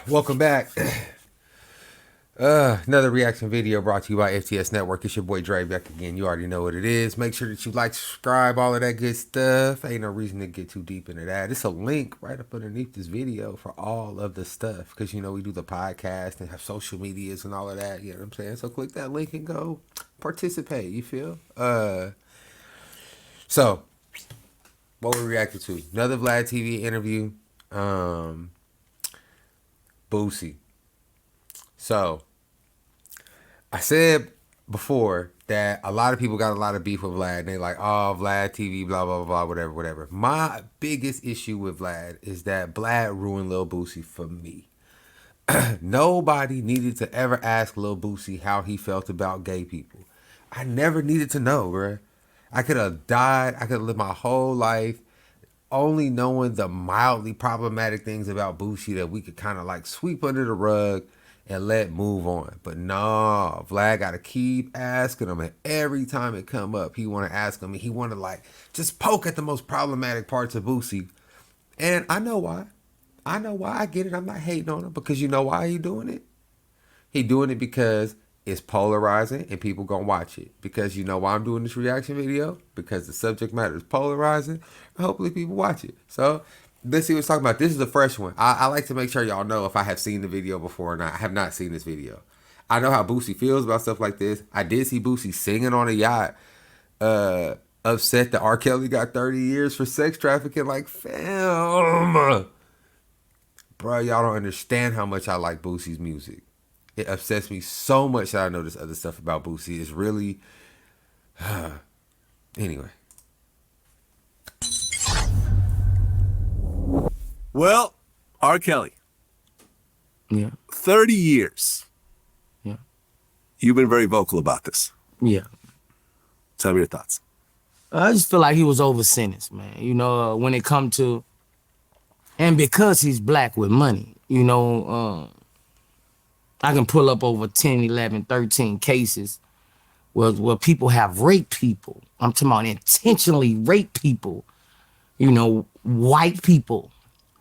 Welcome back. Another reaction video brought to you by F.T.S Network. It's your boy Dre back again. You already know what it is. Make sure that you like, subscribe, all of that good stuff. Ain't no reason to get too deep into that. It's a link right up underneath this video for all of the stuff. Because, you know, we do the podcast and have social medias and all of that. You know what I'm saying? So click that link and go participate. You feel? So, what we reacted to? Another VladTV interview. Boosie. So, I said before that a lot of people got a lot of beef with Vlad. And they like, oh, VladTV, blah, blah, blah, whatever, whatever. My biggest issue with Vlad is that Vlad ruined Lil Boosie for me. Nobody needed to ever ask Lil Boosie how he felt about gay people. I never needed to know, bruh. I could have died. I could have lived my whole life only knowing the mildly problematic things about Boosie that we could kind of like sweep under the rug and let move on. But no, Vlad got to keep asking him, and every time it come up, he want to ask him, and he want to like just poke at the most problematic parts of Boosie. And I know why. I know why. I get it. I'm not hating on him, because you know why he doing it? He doing it because it's polarizing and people gonna watch it. Because you know why I'm doing this reaction video? Because the subject matter is polarizing. And hopefully people watch it. So let's see what it's talking about. This is a fresh one. I like to make sure y'all know if I have seen the video before or not. I have not seen this video. I know how Boosie feels about stuff like this. I did see Boosie singing on a yacht, upset that R. Kelly got 30 years for sex trafficking. Like, fam. Bro, y'all don't understand how much I like Boosie's music. It upsets me so much that I know this other stuff about Boosie. It's really... Anyway. Well, R. Kelly. Yeah. 30 years. Yeah. You've been very vocal about this. Yeah. Tell me your thoughts. I just feel like he was over sentenced, man. You know, when it come to... And because he's black with money, you know... I can pull up over 10, 11, 13 cases where people have raped people. I'm talking about intentionally raped people. You know, white people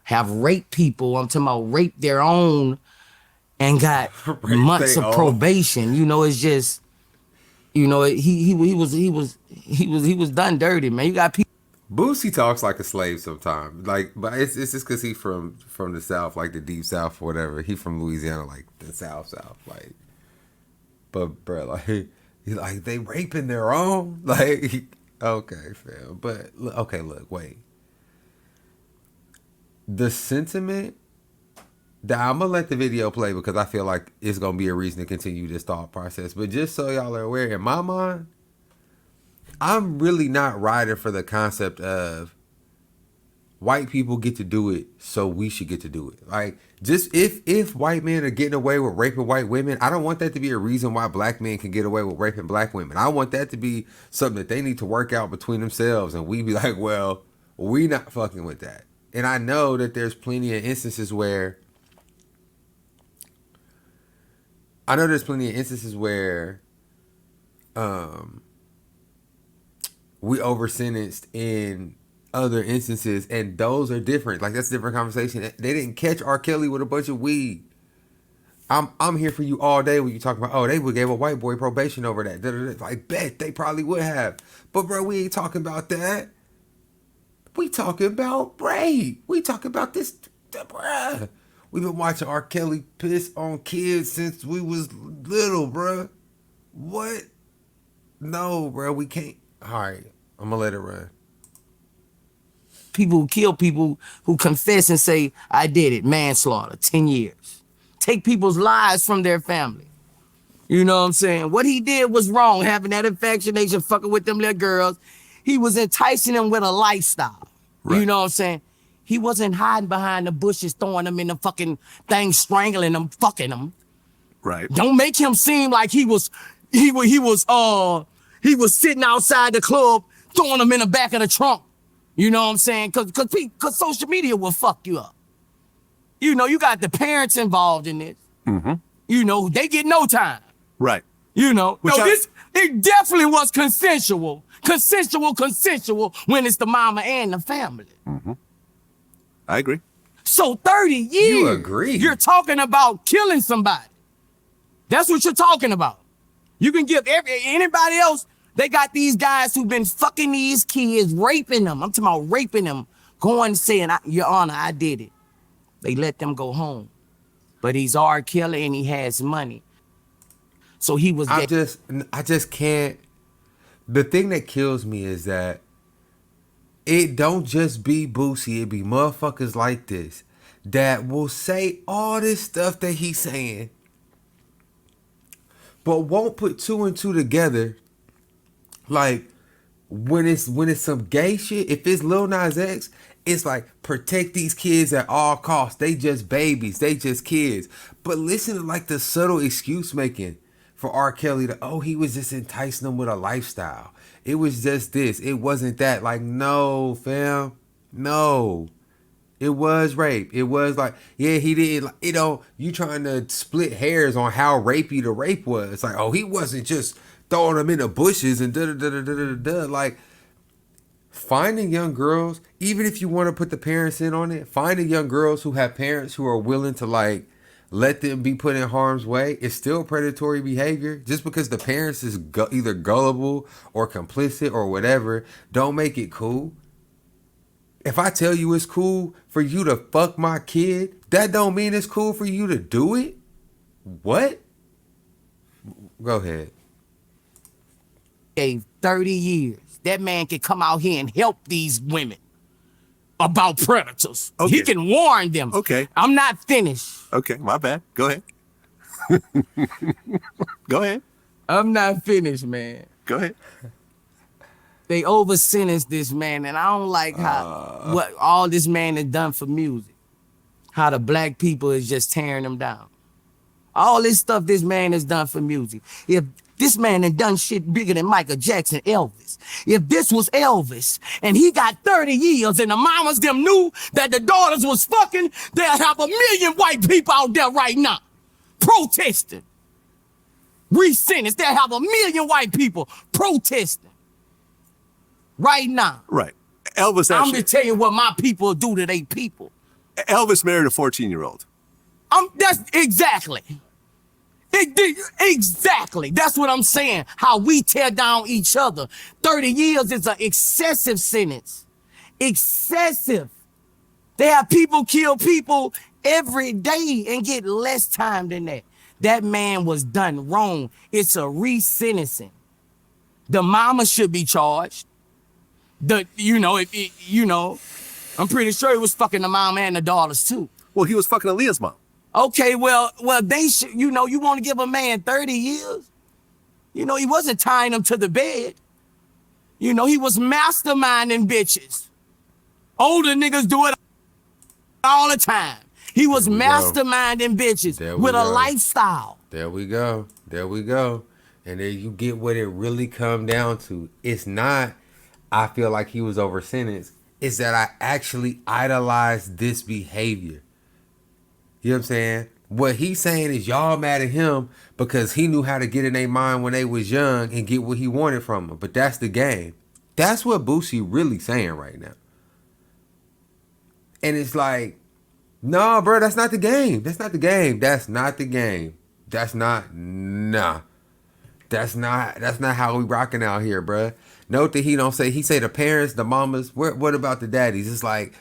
have raped people. I'm talking about raped their own and got months of probation. You know, it's just, you know, he was done dirty, man. You got people. Boosie talks like a slave sometimes. Like, but it's just because he from the South, like the deep South or whatever. He from Louisiana, like the South. Like, but bro, like he like they raping their own. Like, okay, fam. But okay, look, wait. The sentiment that I'm gonna let the video play because I feel like it's gonna be a reason to continue this thought process. But just so y'all are aware, in my mind, I'm really not riding for the concept of white people get to do it, so we should get to do it. Like, just if white men are getting away with raping white women, I don't want that to be a reason why black men can get away with raping black women. I want that to be something that they need to work out between themselves, and we be like, well, we not fucking with that. And I know that there's plenty of instances where we over sentenced in other instances, and those are different. Like, that's a different conversation. They didn't catch R. Kelly with a bunch of weed. I'm here for you all day when you talk about, oh, they would gave a white boy probation over that. Like, bet they probably would have. But bro, we ain't talking about that. We talking about rape. We talking about this, bruh. We've been watching R. Kelly piss on kids since we was little, bruh. What? No, bro, we can't. All right, I'm gonna let it run. People who kill people who confess and say, I did it, manslaughter, 10 years. Take people's lives from their family. You know what I'm saying? What he did was wrong, having that infatuation, fucking with them little girls. He was enticing them with a lifestyle. Right. You know what I'm saying? He wasn't hiding behind the bushes, throwing them in the fucking thing, strangling them, fucking them. Right. Don't make him seem like he was sitting outside the club, throwing them in the back of the trunk. You know what I'm saying? Cause social media will fuck you up. You know, you got the parents involved in this. Mm-hmm. You know, they get no time. Right. You know, it definitely was consensual. Consensual when it's the mama and the family. Mm-hmm. I agree. So 30 years. You agree. You're talking about killing somebody. That's what you're talking about. You can give anybody else, they got these guys who've been fucking these kids, raping them. I'm talking about raping them, going saying, Your Honor, I did it. They let them go home. But he's R. Kelly and he has money. So he was I just can't. The thing that kills me is that it don't just be Boosie, it be motherfuckers like this that will say all this stuff that he's saying, but won't put two and two together. Like when it's some gay shit, if it's Lil Nas X, it's like protect these kids at all costs. They just babies, they just kids. But listen to like the subtle excuse making for R. Kelly he was just enticing them with a lifestyle. It was just this. It wasn't that. Like, no, fam. No. It was rape. It was like, yeah, he did. Like, you trying to split hairs on how rapey the rape was. It's like, he wasn't just throwing them in the bushes and da-da-da-da-da-da. Like, finding young girls, even if you want to put the parents in on it, finding young girls who have parents who are willing to, like, let them be put in harm's way is still predatory behavior. Just because the parents is either gullible or complicit or whatever, don't make it cool. If I tell you it's cool for you to fuck my kid, that don't mean it's cool for you to do it. What? Go ahead. 30 years. That man can come out here and help these women about predators. Okay. He can warn them. Okay. I'm not finished. Okay, my bad. Go ahead. Go ahead. I'm not finished, man. Go ahead. They over sentenced this man, and I don't like how what all this man has done for music. How the black people is just tearing them down. All this stuff this man has done for music. If this man had done shit bigger than Michael Jackson, Elvis. If this was Elvis and he got 30 years and the mamas them knew that the daughters was fucking, they'll have 1 million white people out there right now protesting. Re-sentenced, they'll have 1 million white people protesting right now. Right. Elvis I'm actually, just telling you what my people do to they people. Elvis married a 14-year-old. That's exactly. Exactly. That's what I'm saying. How we tear down each other. 30 years is an excessive sentence. Excessive. They have people kill people every day and get less time than that. That man was done wrong. It's a re-sentencing. The mama should be charged. I'm pretty sure he was fucking the mama and the daughters too. Well, he was fucking Aaliyah's mom. Okay, well, they should, you want to give a man 30 years? He wasn't tying them to the bed. He was masterminding bitches. Older niggas do it all the time. He was masterminding bitches with a lifestyle. There we go. And then you get what it really come down to. It's not, I feel like he was over sentenced. It's that I actually idolize this behavior. You know what I'm saying? What he's saying is y'all mad at him because he knew how to get in their mind when they was young and get what he wanted from them. But that's the game. That's what Boosie really saying right now. And it's like, nah, bro, that's not the game. That's not the game. That's not the game. That's not how we rocking out here, bro. Note that he don't say, he say the parents, the mamas, what about the daddies? It's like,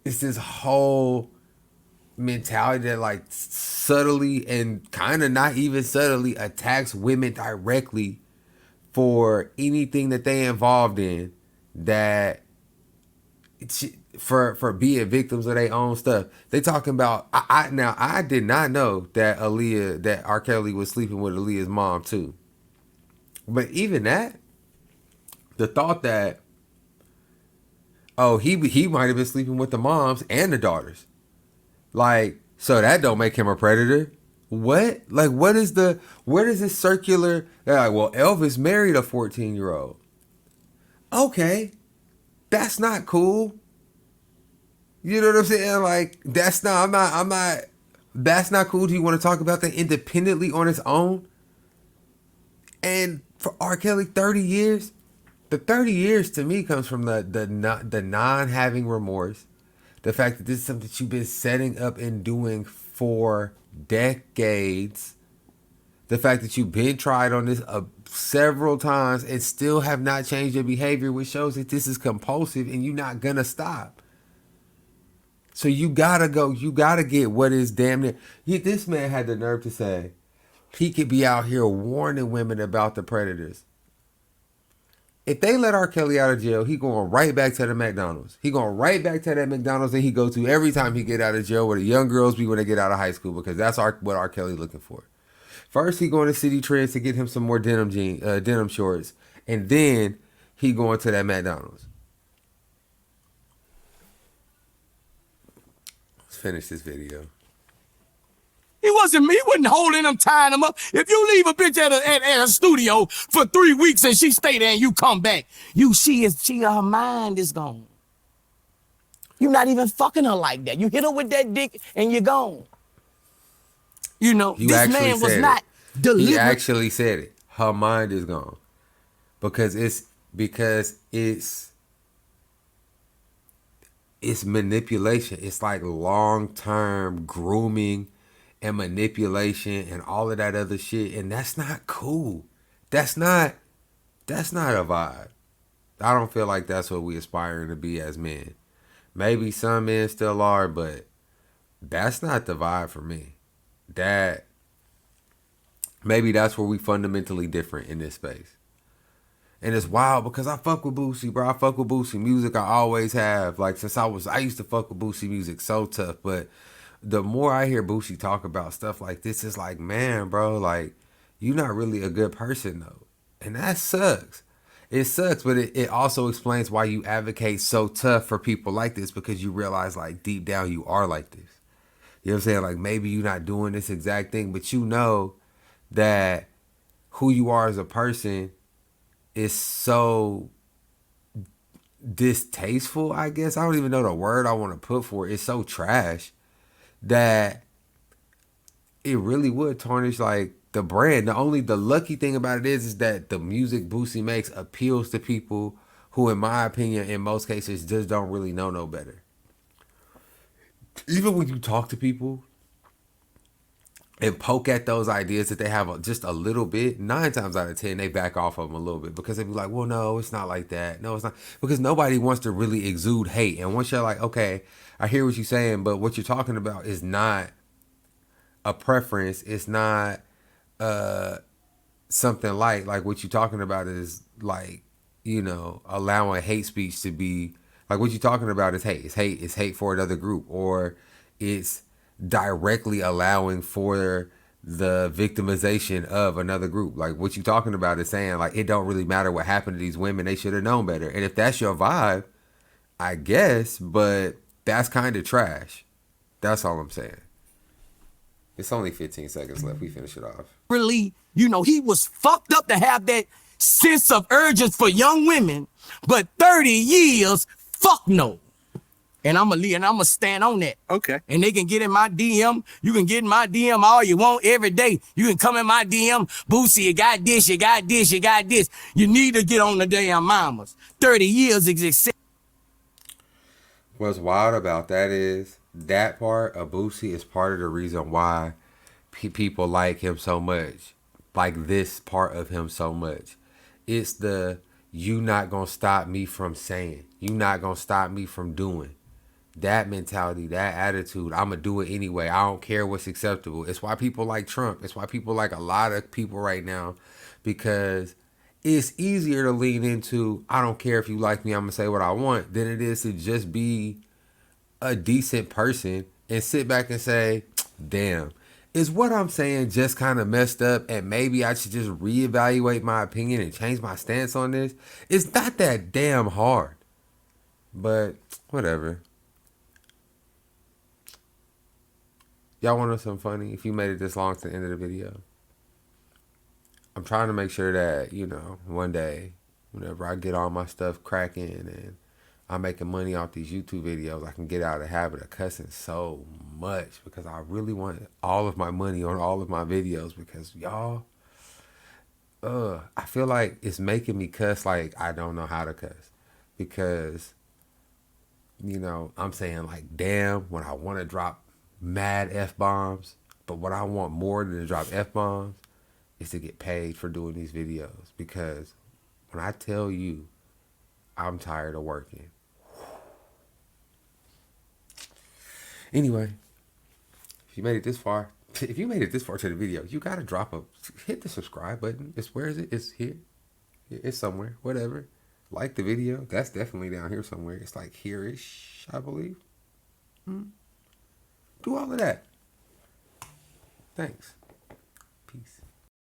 it's this whole mentality that like subtly and kind of not even subtly attacks women directly for anything that they involved in, that for being victims of their own stuff. They talking about, I did not know that R. Kelly was sleeping with Aaliyah's mom too. But even that, the thought that, he might have been sleeping with the moms and the daughters. Like, so that don't make him a predator. What? Like, where does this circular, they're like, well, Elvis married a 14-year-old. Okay. That's not cool. You know what I'm saying? Like, that's not cool. Do you want to talk about that independently on its own? And for R. Kelly, 30 years, the 30 years to me comes from the non having remorse, The fact that this is something that you've been setting up and doing for decades. The fact that you've been tried on this several times and still have not changed your behavior, which shows that this is compulsive and you're not gonna stop. So you gotta go. You gotta get what is damn near. This man had the nerve to say he could be out here warning women about the predators. If they let R. Kelly out of jail, he going right back to the McDonald's. He going right back to that McDonald's that he go to every time he get out of jail, where the young girls be when they get out of high school, because that's what R. Kelly looking for. First, he going to City Trends to get him some more denim shorts, and then he going to that McDonald's. Let's finish this video. He wasn't holding them, tying them up. If you leave a bitch at a studio for 3 weeks and she stay there and you come back, her mind is gone. You're not even fucking her like that. You hit her with that dick and you're gone. You know, this man was not deliberate. He actually said it. Her mind is gone. Because it's manipulation. It's like long-term grooming and manipulation and all of that other shit, and that's not cool. That's not a vibe. I don't feel like that's what we aspiring to be as men. Maybe some men still are, but that's not the vibe for me. Maybe that's where we fundamentally different in this space. And it's wild because I fuck with Boosie, bro. I fuck with Boosie music. I always have. Like, since I used to fuck with Boosie music so tough, but the more I hear Boosie talk about stuff like this, it's like, man, bro, like, you're not really a good person, though. And that sucks. It sucks, but it also explains why you advocate so tough for people like this, because you realize, like, deep down you are like this. You know what I'm saying? Like, maybe you're not doing this exact thing, but you know that who you are as a person is so distasteful, I guess. I don't even know the word I want to put for it. It's so trash that it really would tarnish, like, the brand. The lucky thing about it is that the music Boosie makes appeals to people who, in my opinion, in most cases, just don't really know no better. Even when you talk to people and poke at those ideas that they have just a little bit, 9 times out of 10, they back off of them a little bit, because they be like, well, no, it's not like that. No, it's not. Because nobody wants to really exude hate. And once you're like, okay, I hear what you're saying, but what you're talking about is not a preference. It's not something like what you're talking about is, like, you know, allowing hate speech to be, like, what you're talking about is hate. It's hate for another group, or it's directly allowing for the victimization of another group. Like, what you're talking about is saying, like, it don't really matter what happened to these women. They should have known better. And if that's your vibe, I guess, but that's kind of trash. That's all I'm saying. It's only 15 seconds left. We finish it off. Really, you know, he was fucked up to have that sense of urgency for young women, but 30 years, fuck no. And I'm gonna stand on that. Okay. And they can get in my DM. You can get in my DM all you want every day. You can come in my DM. Boosie, you got this, you got this, you got this. You need to get on the damn mamas. 30 years is What's wild about that is that part of Boosie is part of the reason why people like him so much. Like, this part of him so much. It's the, you not gonna stop me from saying. You not gonna stop me from doing. That mentality, that attitude, I'm going to do it anyway. I don't care what's acceptable. It's why people like Trump. It's why people like a lot of people right now, because it's easier to lean into, I don't care if you like me, I'm going to say what I want, than it is to just be a decent person and sit back and say, damn, is what I'm saying just kind of messed up, and maybe I should just reevaluate my opinion and change my stance on this? It's not that damn hard. But whatever. Y'all want to know something funny? If you made it this long to the end of the video, I'm trying to make sure that, you know, one day, whenever I get all my stuff cracking and I'm making money off these YouTube videos, I can get out of the habit of cussing so much, because I really want all of my money on all of my videos, because y'all, I feel like it's making me cuss like I don't know how to cuss, because you know, I'm saying like, damn, when I want to drop mad F bombs, but what I want more than to drop F bombs is to get paid for doing these videos. Because when I tell you I'm tired of working. Anyway, if you made it this far, if you made it this far to the video, you gotta hit the subscribe button. It's where is it? It's here. It's somewhere. Whatever. Like the video. That's definitely down here somewhere. It's like here-ish, I believe. Do all of that. Thanks.